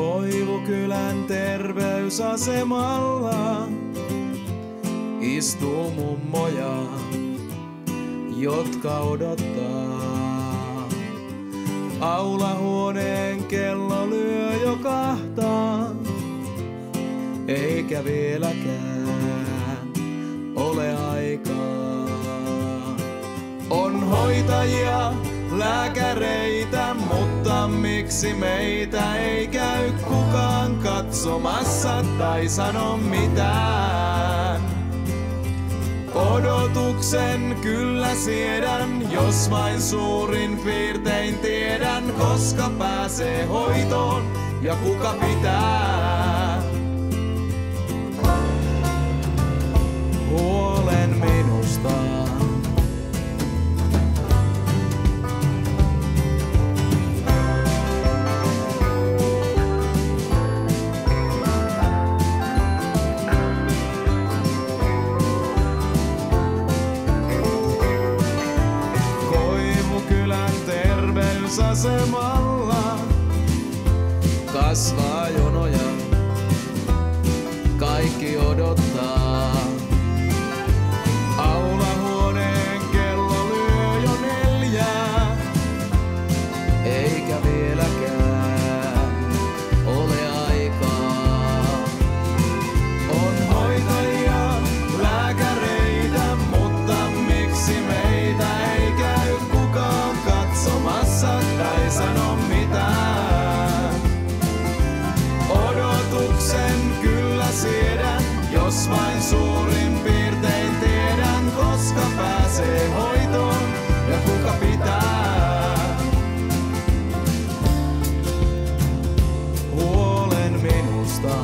Koivukylän terveysasemalla istuu mummoja, jotka odottaa. Aulahuoneen kello lyö jo 2, eikä vieläkään ole aikaa. On hoitajia, lääkäreitä, mutta miksi meitä ei käy kukaan katsomassa tai sano mitään? Odotuksen kyllä siedän, jos vain suurin piirtein tiedän, koska pääsee hoitoon ja kuka pitää huolen minusta. Asemalla kasvaa jonoja, kaikki odottaa. Aulahuoneen kello lyö jo 4, eikä vieläkään ole aikaa. On hoitajia, lääkäreitä, mutta miksi meitä ei käy kukaan katsomassa tai sano mitään? Odotuksen kyllä siedän, jos vain suurin piirtein tiedän, koska pääsee hoitoon ja kuka pitää huolen minusta.